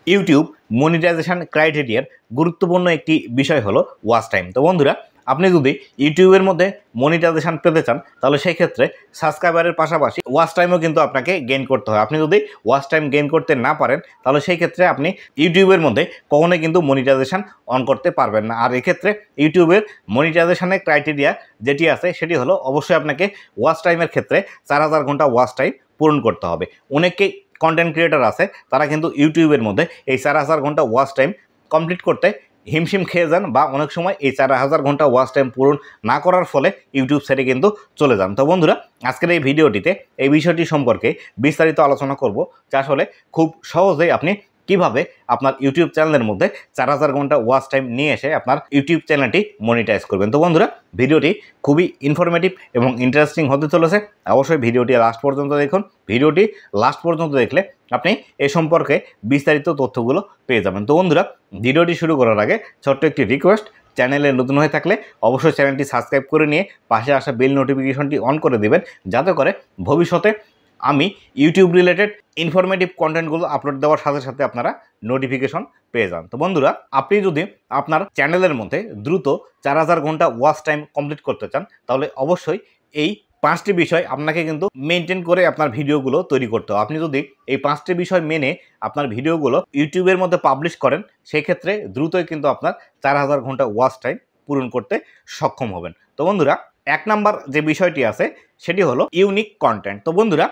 YouTube monetization ক্রাইটেরিয়ার গুরুত্বপূর্ণ একটি বিষয় হলো ওয়াচ টাইম। তো বন্ধুরা, আপনি যদি ইউটিউবের মধ্যে মনিটাইজেশন পেতে চান তাহলে সেই ক্ষেত্রে সাবস্ক্রাইবারের পাশাপাশি ওয়াচ টাইমও কিন্তু আপনাকে গেইন করতে হয়। আপনি যদি ওয়াচ টাইম গেইন করতে না পারেন তাহলে সেই ক্ষেত্রে আপনি ইউটিউবের মধ্যে কখনোই কিন্তু মনিটাইজেশন অন করতে পারবেন না। আর এক্ষেত্রে ইউটিউবের মনিটাইজেশনের ক্রাইটেরিয়া যেটি আছে সেটি হলো অবশ্যই আপনাকে ওয়াচ টাইমের ক্ষেত্রে 4000 ঘন্টা ওয়াচ টাইম পূরণ করতে হবে। অনেকেই কন্টেন্ট ক্রিয়েটর আছে তারা কিন্তু ইউটিউবের মধ্যে এই 4000 ঘন্টা ওয়াচ টাইম কমপ্লিট করতে হিমশিম খেয়ে যান, বা অনেক সময় এই 4000 ঘন্টা ওয়াচ টাইম পূরণ না করার ফলে ইউটিউব ছেড়ে কিন্তু চলে যান। তো বন্ধুরা, আজকের এই ভিডিওটিতে এই বিষয়টি সম্পর্কে বিস্তারিত আলোচনা করব যে আসলে খুব সহজেই আপনি কিভাবে আপনার ইউটিউব চ্যানেলের মধ্যে 4000 ঘন্টা ওয়াচ টাইম নিয়ে এসে আপনার ইউটিউব চ্যানেলটি মনিটাইজ করবেন। তো বন্ধুরা, ভিডিওটি খুবই ইনফরমেটিভ এবং ইন্টারেস্টিং হতে চলেছে। অবশ্যই ভিডিওটি লাস্ট পর্যন্ত দেখুন। ভিডিওটি লাস্ট পর্যন্ত দেখলে আপনি এ সম্পর্কে বিস্তারিত তথ্যগুলো পেয়ে যাবেন। তো বন্ধুরা, ভিডিওটি শুরু করার আগে ছোট্ট একটি রিকোয়েস্ট, চ্যানেলে নতুন হয়ে থাকলে অবশ্যই চ্যানেলটি সাবস্ক্রাইব করে নিয়ে পাশে আসা বেল নোটিফিকেশনটি অন করে দেবেন, যাতে করে ভবিষ্যতে আমি ইউটিউব রিলেটেড ইনফরমেটিভ কন্টেন্টগুলো আপলোড দেওয়ার সাথে সাথে আপনারা নোটিফিকেশন পেয়ে যান। তো বন্ধুরা, আপনি যদি আপনার চ্যানেলের মধ্যে দ্রুত 4000 ঘন্টা ওয়াচ টাইম কমপ্লিট করতে চান তাহলে অবশ্যই এই 5টি বিষয় আপনাকে কিন্তু মেনটেন করে আপনার ভিডিওগুলো তৈরি করতে হবে। আপনি যদি এই 5টি বিষয় মেনে আপনার ভিডিওগুলো ইউটিউবের মধ্যে পাবলিশ করেন সেই ক্ষেত্রে দ্রুতই কিন্তু আপনার 4000 ঘন্টা ওয়াচ টাইম পূরণ করতে সক্ষম হবেন। তো বন্ধুরা, 1 নাম্বার যে বিষয়টি আছে সেটি হলো ইউনিক কন্টেন্ট। তো বন্ধুরা,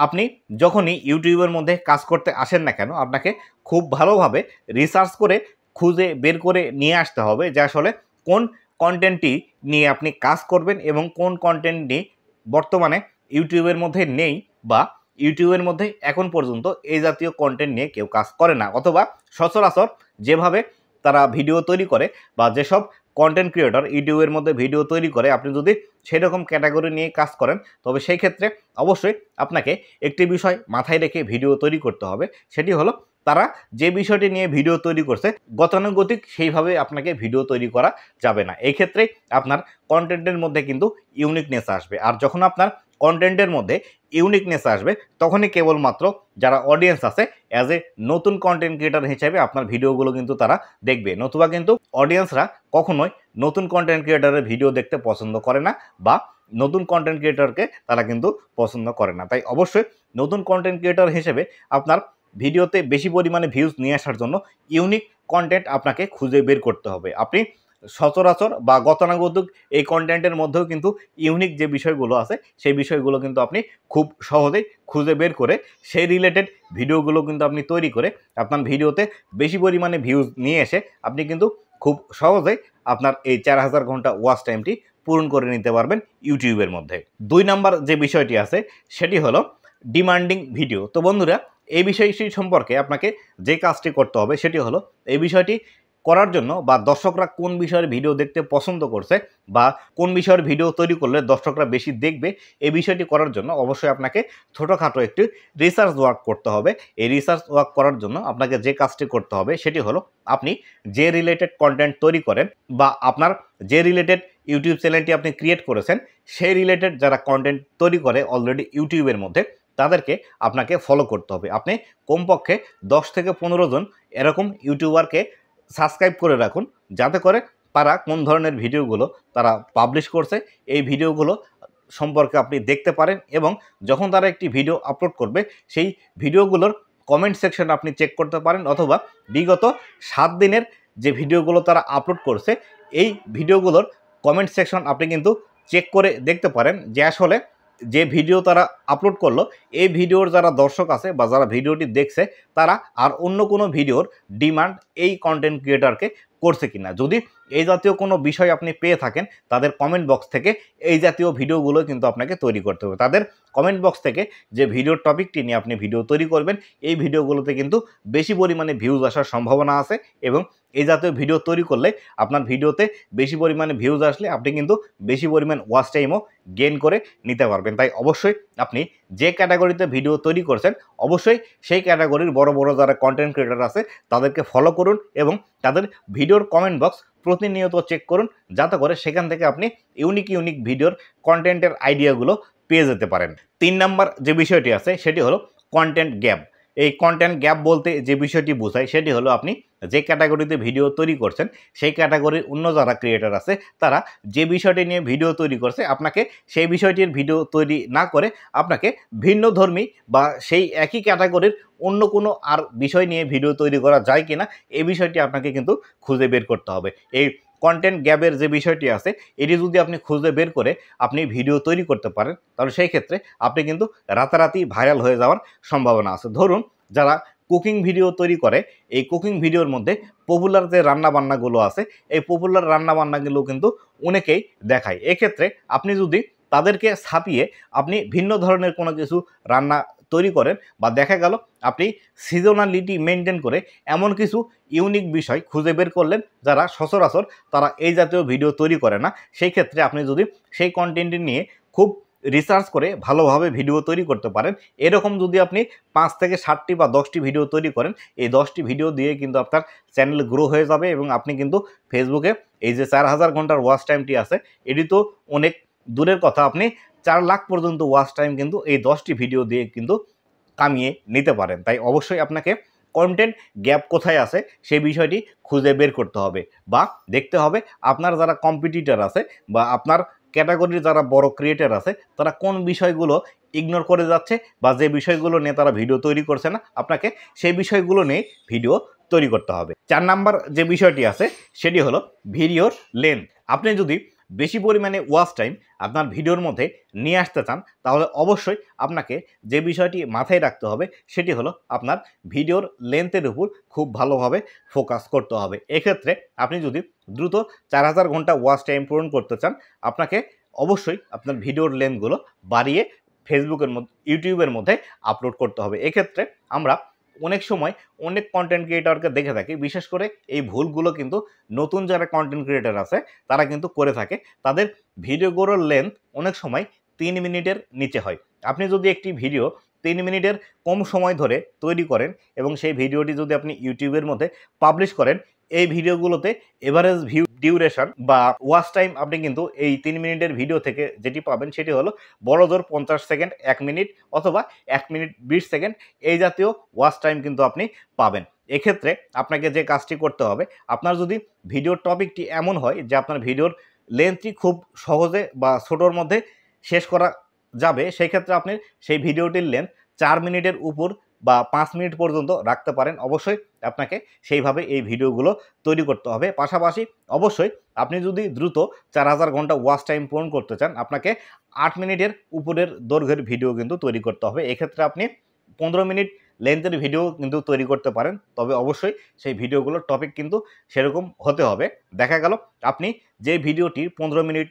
আপনি যখনই ইউটিউবের মধ্যে কাজ করতে আসেন না কেন, আপনাকে খুব ভালোভাবে রিসার্চ করে খুঁজে বের করে নিয়ে আসতে হবে যে আসলে কোন কন্টেন্টটি নিয়ে আপনি কাজ করবেন এবং কোন কন্টেন্টটি বর্তমানে ইউটিউবের মধ্যে নেই, বা ইউটিউবের মধ্যে এখন পর্যন্ত এই জাতীয় কন্টেন্ট নিয়ে কেউ কাজ করে না, অথবা সচরাচর যেভাবে তারা ভিডিও তৈরি করে বা যেসব কন্টেন্ট ক্রিয়েটর ইউটিউবের মধ্যে ভিডিও তৈরি করে, আপনি যদি সেরকম ক্যাটাগরি নিয়ে কাজ করেন তবে সেই ক্ষেত্রে অবশ্যই আপনাকে একটি বিষয় মাথায় রেখে ভিডিও তৈরি করতে হবে। সেটি হলো তারা যে বিষয়টি নিয়ে ভিডিও তৈরি করছে গতানুগতিক সেইভাবে আপনাকে ভিডিও তৈরি করা যাবে না। এই ক্ষেত্রে আপনার কন্টেন্টের মধ্যে কিন্তু ইউনিকনেস আসবে। আর যখন আপনার কন্টেন্টের মধ্যে ইউনিকনেস আসবে তখনই কেবলমাত্র যারা অডিয়েন্স আছে অ্যাজ এ নতুন কন্টেন্ট ক্রিয়েটর হিসেবে আপনার ভিডিওগুলো কিন্তু তারা দেখবে, নতুবা কিন্তু অডিয়েন্সরা কখনোই নতুন কন্টেন্ট ক্রিয়েটরের ভিডিও দেখতে পছন্দ করে না, বা নতুন কন্টেন্ট ক্রিয়েটরকে তারা কিন্তু পছন্দ করে না। তাই অবশ্যই নতুন কন্টেন্ট ক্রিয়েটর হিসেবে আপনার ভিডিওতে বেশি পরিমাণে ভিউজ নিয়ে আসার জন্য ইউনিক কন্টেন্ট আপনাকে খুঁজে বের করতে হবে। আপনি সচরাচর বা গতানুগতিক এই কন্টেন্টের মধ্যেও কিন্তু ইউনিক যে বিষয়গুলো আছে সেই বিষয়গুলো কিন্তু আপনি খুব সহজেই খুঁজে বের করে সেই রিলেটেড ভিডিওগুলো কিন্তু আপনি তৈরি করে আপনার ভিডিওতে বেশি পরিমাণে ভিউজ নিয়ে এসে আপনি কিন্তু খুব সহজেই আপনার এই 4000 ঘন্টা ওয়াচ টাইমটি পূরণ করে নিতে পারবেন ইউটিউবের মধ্যে। 2 নাম্বার যে বিষয়টি আছে সেটি হলো ডিমান্ডিং ভিডিও। তো বন্ধুরা, এই বিষয়টি সম্পর্কে আপনাকে যে কাজটি করতে হবে সেটি হলো এই বিষয়টি করার জন্য, বা দর্শকরা কোন বিষয়ের ভিডিও দেখতে পছন্দ করছে বা কোন বিষয়ের ভিডিও তৈরি করলে দর্শকরা বেশি দেখবে, এই বিষয়টি করার জন্য অবশ্যই আপনাকে ছোটোখাটো একটি রিসার্চ ওয়ার্ক করতে হবে। এই রিসার্চ ওয়ার্ক করার জন্য আপনাকে যে কাজটি করতে হবে সেটি হলো আপনি যে রিলেটেড কন্টেন্ট তৈরি করেন বা আপনার যে রিলেটেড ইউটিউব চ্যানেলটি আপনি ক্রিয়েট করেছেন সেই রিলেটেড যারা কন্টেন্ট তৈরি করে অলরেডি ইউটিউবের মধ্যে তাদেরকে আপনাকে ফলো করতে হবে। আপনি কমপক্ষে 10 থেকে 15 জন এরকম ইউটিউবারকে সাবস্ক্রাইব করে রাখুন, যাতে করে তারা কোন ধরনের ভিডিওগুলো তারা পাবলিশ করছে এই ভিডিওগুলো সম্পর্কে আপনি দেখতে পারেন, এবং যখন তারা একটি ভিডিও আপলোড করবে সেই ভিডিওগুলোর কমেন্ট সেকশন আপনি চেক করতে পারেন, অথবা বিগত 7 দিনের যে ভিডিওগুলো তারা আপলোড করছে এই ভিডিওগুলোর কমেন্ট সেকশন আপনি কিন্তু চেক করে দেখতে পারেন যে আসলে যে ভিডিও তারা আপলোড করলো এই ভিডিওর যারা দর্শক আছে বা যারা ভিডিওটি দেখছে তারা আর অন্য কোনো ভিডিওর ডিমান্ড এই কন্টেন্ট ক্রিয়েটরকে করছে কিনা। যদি এই জাতীয় কোনো বিষয় আপনি পেয়ে থাকেন তাদের কমেন্ট বক্স থেকে এই জাতীয় ভিডিওগুলো কিন্তু আপনাকে তৈরি করতে হবে। তাদের কমেন্ট বক্স থেকে যে ভিডিওর টপিকটি নিয়ে আপনি ভিডিও তৈরি করবেন এই ভিডিওগুলোতে কিন্তু বেশি পরিমাণে ভিউজ আসার সম্ভাবনা আছে, এবং এই জাতীয় ভিডিও তৈরি করলে আপনার ভিডিওতে বেশি পরিমাণে ভিউজ আসলে আপনি কিন্তু বেশি পরিমাণ ওয়াচ টাইমও গেইন করে নিতে পারবেন। তাই অবশ্যই আপনি যে ক্যাটাগরিতে ভিডিও তৈরি করছেন অবশ্যই সেই ক্যাটাগরির বড় বড় যারা কন্টেন্ট ক্রিয়েটর আছে তাদেরকে ফলো করুন এবং তাদের ভিডিওর কমেন্ট বক্স প্রতিনিয়ত চেক করুন, যাতে করে সেখান থেকে আপনি ইউনিক ভিডিওর কন্টেন্টের আইডিয়াগুলো পেয়ে যেতে পারেন। 3 নাম্বার যে বিষয়টি আছে সেটি হলো কন্টেন্ট গ্যাপ। এই কন্টেন্ট গ্যাপ বলতে যে বিষয়টি বোঝায় সেটি হলো আপনি যে ক্যাটাগরিতে ভিডিও তৈরি করছেন সেই ক্যাটাগরির অন্য যারা ক্রিয়েটর আছে তারা যে বিষয়টি নিয়ে ভিডিও তৈরি করছে আপনাকে সেই বিষয়টির ভিডিও তৈরি না করে আপনাকে ভিন্নধর্মী বা সেই একই ক্যাটাগরির অন্য কোনো আর বিষয় নিয়ে ভিডিও তৈরি করা যায় কিনা এই বিষয়টি আপনাকে কিন্তু খুঁজে বের করতে হবে। এই কন্টেন্ট গ্যাপের যে বিষয়টি আছে এটি যদি আপনি খুঁজে বের করে আপনি ভিডিও তৈরি করতে পারেন তাহলে সেই ক্ষেত্রে আপনি কিন্তু রাতারাতি ভাইরাল হয়ে যাওয়ার সম্ভাবনা আছে। ধরুন যারা কুকিং ভিডিও তৈরি করে এই কুকিং ভিডিওর মধ্যে পপুলার যে রান্নাবান্নাগুলো আছে এই পপুলার রান্নাবান্নাগুলো কিন্তু অনেকেই দেখায়। এক্ষেত্রে আপনি যদি তাদেরকে ছাপিয়ে আপনি ভিন্ন ধরনের কোনো কিছু রান্না তৈরি করেন বা দেখা গেল আপনি সিজনালিটি মেনটেন করে এমন কিছু ইউনিক বিষয় খুঁজে বের করলেন যারা সচরাচর তারা এই জাতীয় ভিডিও তৈরি করে না, সেই ক্ষেত্রে আপনি যদি সেই কন্টেন্টটি নিয়ে খুব রিসার্চ করে ভালোভাবে ভিডিও তৈরি করতে পারেন, এরকম যদি আপনি 5 থেকে 7টি বা 10টি ভিডিও তৈরি করেন এই 10টি ভিডিও দিয়ে কিন্তু আপনার চ্যানেল গ্রো হয়ে যাবে এবং আপনি কিন্তু ফেসবুকে এই যে 4000 ঘন্টার ওয়াচ টাইমটি আছে এটি তো অনেক দূরের কথা, আপনি 4 লাখ পর্যন্ত ওয়াচ টাইম কিন্তু এই 10টি ভিডিও দিয়ে কিন্তু কামিয়ে নিতে পারেন। তাই অবশ্যই আপনাকে কন্টেন্ট গ্যাপ কোথায় আছে সেই বিষয়টি খুঁজে বের করতে হবে বা দেখতে হবে আপনার যারা কম্পিটিটর আছে বা আপনার ক্যাটাগরির যারা বড় ক্রিয়েটর আছে তারা কোন বিষয়গুলো ইগনোর করে যাচ্ছে বা যে বিষয়গুলো নিয়ে তারা ভিডিও তৈরি করছে না আপনাকে সেই বিষয়গুলো নিয়ে ভিডিও তৈরি করতে হবে। 4 নাম্বার যে বিষয়টি আছে সেটি হলো ভিডিওর লেন্থ। আপনি যদি বেশি পরিমাণে ওয়াচ টাইম আপনার ভিডিওর মধ্যে নিয়ে আসতে চান তাহলে অবশ্যই আপনাকে যে বিষয়টি মাথায় রাখতে হবে সেটি হলো আপনার ভিডিওর লেন্থের উপর খুব ভালোভাবে ফোকাস করতে হবে। এক্ষেত্রে আপনি যদি দ্রুত 4000 ঘন্টা ওয়াচ টাইম পূরণ করতে চান আপনাকে অবশ্যই আপনার ভিডিওর লেন্থগুলো বাড়িয়ে ফেসবুকের মধ্যে ইউটিউবের মধ্যে আপলোড করতে হবে। এক্ষেত্রে আমরা অনেক সময় অনেক কন্টেন্ট ক্রিয়েটরকে দেখে থাকি, বিশেষ করে এই ভুলগুলো কিন্তু নতুন যারা কন্টেন্ট ক্রিয়েটর আছে তারা কিন্তু করে থাকে। তাদের ভিডিওগুলোর লেন্থ অনেক সময় 3 মিনিটের নিচে হয়। আপনি যদি একটি ভিডিও 3 মিনিটের কম সময় ধরে তৈরি করেন এবং সেই ভিডিওটি যদি আপনি ইউটিউবের মধ্যে পাবলিশ করেন এই ভিডিওগুলোতে এভারেজ ভিউ ডিউরেশন বা ওয়াচ টাইম আপনি কিন্তু এই 3 মিনিটের ভিডিও থেকে যেটি পাবেন সেটি হলো বড়জোর 50 সেকেন্ড, 1 মিনিট অথবা 1 মিনিট 20 সেকেন্ড এই জাতীয় ওয়াচ টাইম কিন্তু আপনি পাবেন। এক্ষেত্রে আপনাকে যে কাজটি করতে হবে, আপনার যদি ভিডিওর টপিকটি এমন হয় যে আপনার ভিডিওর লেন্থটি খুব সহজে বা ছোটোর মধ্যে শেষ করা যাবে, সেই ক্ষেত্রে আপনি সেই ভিডিওটির লেন্থ 4 মিনিটের উপর বা 5 মিনিট পর্যন্ত রাখতে পারেন। অবশ্যই আপনাকে সেইভাবে এই ভিডিওগুলো তৈরি করতে হবে। পাশাপাশি অবশ্যই আপনি যদি দ্রুত 4000 ঘন্টা ওয়াচ টাইম পূরণ করতে চান আপনাকে 8 মিনিটের উপরের দৈর্ঘ্যের ভিডিও কিন্তু তৈরি করতে হবে। এক্ষেত্রে আপনি 15 মিনিট লেন্থের ভিডিও কিন্তু তৈরি করতে পারেন, তবে অবশ্যই সেই ভিডিওগুলোর টপিক কিন্তু সেরকম হতে হবে। দেখা গেল আপনি যে ভিডিওটি 15 মিনিট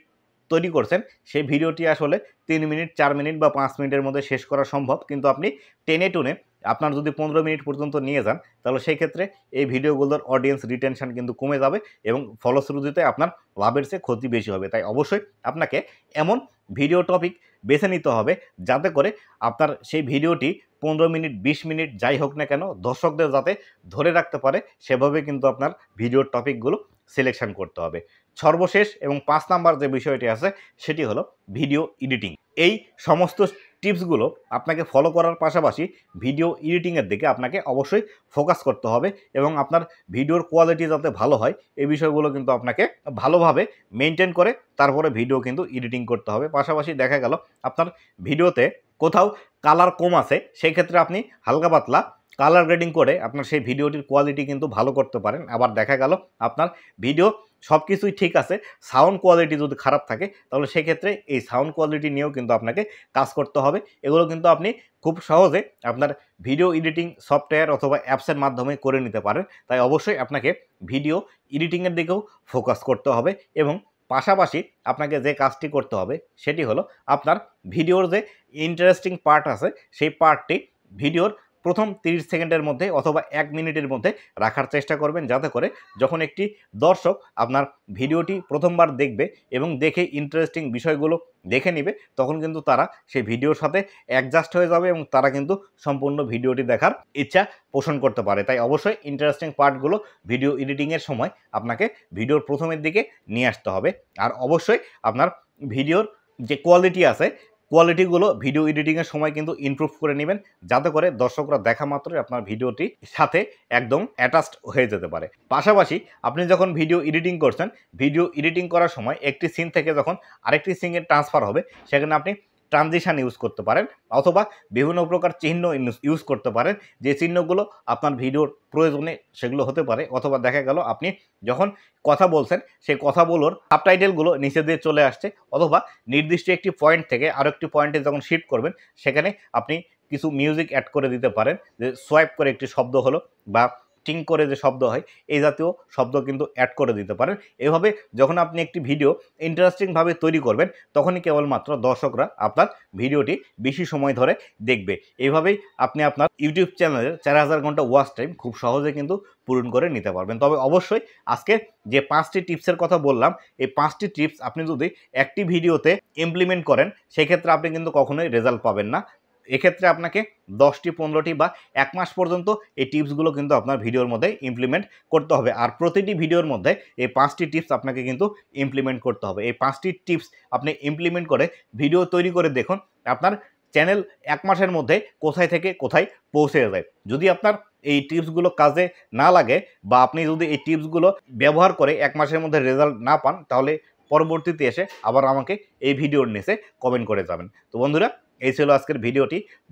তৈরি করছেন সেই ভিডিওটি আসলে 3 মিনিট, 4 মিনিট বা 5 মিনিটের মধ্যে শেষ করা সম্ভব, কিন্তু আপনি টেনে টুনে আপনার যদি 15 মিনিট পর্যন্ত নিয়ে যান তাহলে সেই ক্ষেত্রে এই ভিডিওগুলোর অডিয়েন্স রিটেনশন কিন্তু কমে যাবে এবং ফলশ্রুতিতে আপনার লাভের চেয়ে ক্ষতি বেশি হবে। তাই অবশ্যই আপনাকে এমন ভিডিও টপিক বেছে নিতে হবে যাতে করে আপনার সেই ভিডিওটি 15 মিনিট 20 মিনিট যাই হোক না কেন দর্শকদের যাতে ধরে রাখতে পারে সেভাবে কিন্তু আপনার ভিডিওর টপিকগুলো সিলেকশন করতে হবে। সর্বশেষ এবং 5 নাম্বার যে বিষয়টি আছে সেটি হলো ভিডিও এডিটিং। এই সমস্ত টিপসগুলো আপনাকে ফলো করার পাশাপাশি ভিডিও এডিটিংয়ের দিকে আপনাকে অবশ্যই ফোকাস করতে হবে এবং আপনার ভিডিওর কোয়ালিটি যাতে ভালো হয় এই বিষয়গুলো কিন্তু আপনাকে ভালোভাবে মেনটেন করে তারপরে ভিডিও কিন্তু এডিটিং করতে হবে। পাশাপাশি দেখা গেল আপনার ভিডিওতে কোথাও কালার কম আছে সেই ক্ষেত্রে আপনি হালকা পাতলা কালার গ্রেডিং করে আপনার সেই ভিডিওটির কোয়ালিটি কিন্তু ভালো করতে পারেন। আবার দেখা গেল আপনার ভিডিও সব কিছুই ঠিক আছে, সাউন্ড কোয়ালিটি যদি খারাপ থাকে তাহলে সেক্ষেত্রে এই সাউন্ড কোয়ালিটি নিয়েও কিন্তু আপনাকে কাজ করতে হবে। এগুলো কিন্তু আপনি খুব সহজে আপনার ভিডিও এডিটিং সফটওয়্যার অথবা অ্যাপসের মাধ্যমে করে নিতে পারেন। তাই অবশ্যই আপনাকে ভিডিও এডিটিংয়ের দিকেও ফোকাস করতে হবে এবং পাশাপাশি আপনাকে যে কাজটি করতে হবে সেটি হলো আপনার ভিডিওর যে ইন্টারেস্টিং পার্ট আছে সেই পার্টটি ভিডিওর প্রথম 30 সেকেন্ডের মধ্যে অথবা 1 মিনিটের মধ্যে রাখার চেষ্টা করবেন, যাতে করে যখন একটি দর্শক আপনার ভিডিওটি প্রথমবার দেখবে এবং দেখে ইন্টারেস্টিং বিষয়গুলো দেখে নেবে তখন কিন্তু তারা সেই ভিডিওর সাথে অ্যাডজাস্ট হয়ে যাবে এবং তারা কিন্তু সম্পূর্ণ ভিডিওটি দেখার ইচ্ছা পোষণ করতে পারে। তাই অবশ্যই ইন্টারেস্টিং পার্টগুলো ভিডিও এডিটিংয়ের সময় আপনাকে ভিডিওর প্রথমের দিকে নিয়ে আসতে হবে। আর অবশ্যই আপনার ভিডিওর যে কোয়ালিটি আছে কোয়ালিটিগুলো ভিডিও এডিটিংয়ের সময় কিন্তু ইমপ্রুভ করে নেবেন, যাতে করে দর্শকরা দেখা মাত্রই আপনার ভিডিওটি সাথে একদম অ্যাটাচড হয়ে যেতে পারে। পাশাপাশি আপনি যখন ভিডিও এডিটিং করছেন, ভিডিও এডিটিং করার সময় একটি সিন থেকে যখন আরেকটি সিনে ট্রান্সফার হবে, সেখানে আপনি ট্রানজিশন ইউজ করতে পারেন, অথবা বিভিন্ন প্রকার চিহ্ন ইউজ করতে পারেন, যে চিহ্নগুলো আপনার ভিডিওর প্রয়োজনে সেগুলো হতে পারে। অথবা দেখা গেল আপনি যখন কথা বলছেন, সেই কথাগুলোর সাবটাইটেলগুলো নিচে দিয়ে চলে আসছে, অথবা নির্দিষ্ট একটি পয়েন্ট থেকে আরও একটি পয়েন্টে যখন শিফট করবেন, সেখানে আপনি কিছু মিউজিক অ্যাড করে দিতে পারেন, যে সোয়াইপ করে একটি শব্দ হলো বা টিং করে যে শব্দ হয়, এই জাতীয় শব্দ কিন্তু অ্যাড করে দিতে পারেন। এভাবে যখন আপনি একটি ভিডিও ইন্টারেস্টিংভাবে তৈরি করবেন, তখনই কেবলমাত্র দর্শকরা আপনার ভিডিওটি বেশি সময় ধরে দেখবে। এইভাবেই আপনি আপনার ইউটিউব চ্যানেলের 4000 ঘন্টা ওয়াচ টাইম খুব সহজে কিন্তু পূরণ করে নিতে পারবেন। তবে অবশ্যই আজকে যে 5টি টিপসের কথা বললাম, এই 5টি টিপস আপনি যদি একটি ভিডিওতে ইমপ্লিমেন্ট করেন, সেক্ষেত্রে আপনি কিন্তু কখনোই রেজাল্ট পাবেন না। এক্ষেত্রে আপনাকে 10টি 15টি বা 1 মাস পর্যন্ত এই টিপসগুলো কিন্তু আপনার ভিডিওর মধ্যে ইমপ্লিমেন্ট করতে হবে। আর প্রতিটি ভিডিওর মধ্যে এই 5টি টিপস আপনাকে কিন্তু ইমপ্লিমেন্ট করতে হবে। এই 5টি টিপস আপনি ইমপ্লিমেন্ট করে ভিডিও তৈরি করে দেখুন, আপনার চ্যানেল 1 মাসের মধ্যে কোথায় থেকে কোথায় পৌঁছে যায়। যদি আপনার এই টিপসগুলো কাজে না লাগে, বা আপনি যদি এই টিপসগুলো ব্যবহার করে 1 মাসের মধ্যে রেজাল্ট না পান, তাহলে পরবর্তীতে এসে আবার আমাকে এই ভিডিওর নিচে কমেন্ট করে যাবেন। তো বন্ধুরা, এই ছিল আজকের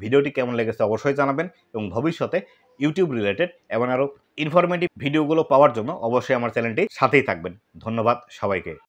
ভিডিওটি কেমন লেগেছে অবশ্যই জানাবেন, এবং ভবিষ্যতে ইউটিউব রিলেটেড এবং আরও ইনফরমেটিভ ভিডিওগুলো পাওয়ার জন্য অবশ্যই আমার চ্যানেলটি সাথেই থাকবেন। ধন্যবাদ সবাইকে।